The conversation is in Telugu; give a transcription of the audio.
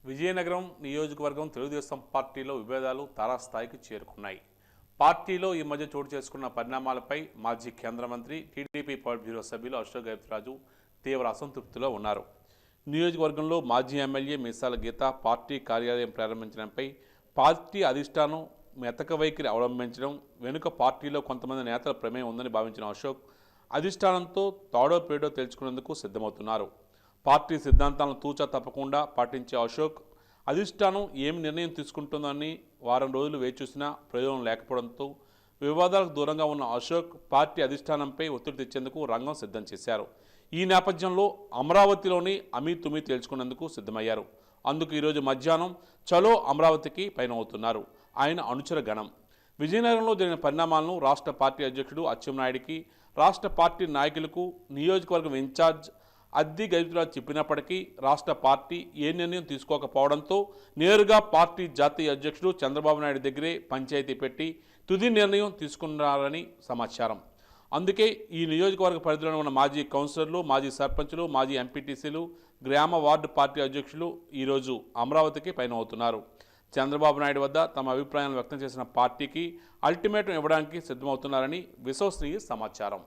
విజయనగరం నియోజకవర్గం తెలుగుదేశం పార్టీలో విభేదాలు తారాస్థాయికి చేరుకున్నాయి. పార్టీలో ఈ మధ్య చోటు చేసుకున్న పరిణామాలపై మాజీ కేంద్ర మంత్రి టీడీపీ పాలిట్ బ్యూరో సభ్యులు అశోక్ గజపతిరాజు తీవ్ర అసంతృప్తిలో ఉన్నారు. నియోజకవర్గంలో మాజీ ఎమ్మెల్యే మీసాల గీత పార్టీ కార్యాలయం ప్రారంభించడంపై పార్టీ అధిష్టానం మెతక వైఖరి అవలంబించడం వెనుక పార్టీలో కొంతమంది నేతల ప్రమేయం ఉందని భావించిన అశోక్ అధిష్టానంతో తాడో పేడో తేల్చుకునేందుకు సిద్ధమవుతున్నారు. పార్టీ సిద్ధాంతాలను తూచా తప్పకుండా పాటించే అశోక్ అధిష్టానం ఏమి నిర్ణయం తీసుకుంటుందని వారం రోజులు వేచి చూసినా ప్రయోజనం లేకపోవడంతో వివాదాలకు దూరంగా ఉన్న అశోక్ పార్టీ అధిష్టానంపై ఒత్తిడి తెచ్చేందుకు రంగం సిద్ధం చేశారు. ఈ నేపథ్యంలో అమరావతిలోని అమీతుమీ తేల్చుకునేందుకు సిద్ధమయ్యారు. అందుకు ఈరోజు మధ్యాహ్నం చలో అమరావతికి పైన అవుతున్నారు ఆయన అనుచర గణం. విజయనగరంలో జరిగిన పరిణామాలను రాష్ట్ర పార్టీ అధ్యక్షుడు అచ్చెన్నాయుడికి, రాష్ట్ర పార్టీ నాయకులకు నియోజకవర్గం ఇన్ఛార్జ్ అద్ది గజపతిరాజు చెప్పినప్పటికీ రాష్ట్ర పార్టీ ఏ నిర్ణయం తీసుకోకపోవడంతో నేరుగా పార్టీ జాతీయ అధ్యక్షుడు చంద్రబాబు నాయుడు దగ్గరే పంచాయతీ పెట్టి తుది నిర్ణయం తీసుకున్నారని సమాచారం. అందుకే ఈ నియోజకవర్గ పరిధిలో ఉన్న మాజీ కౌన్సిలర్లు, మాజీ సర్పంచులు, మాజీ ఎంపీటీసీలు, గ్రామ వార్డు పార్టీ అధ్యక్షులు ఈరోజు అమరావతికి పైన అవుతున్నారు. చంద్రబాబు నాయుడు వద్ద తమ అభిప్రాయాలను వ్యక్తం చేసిన పార్టీకి అల్టిమేటం ఇవ్వడానికి సిద్ధమవుతున్నారని విశ్వసనీయ సమాచారం.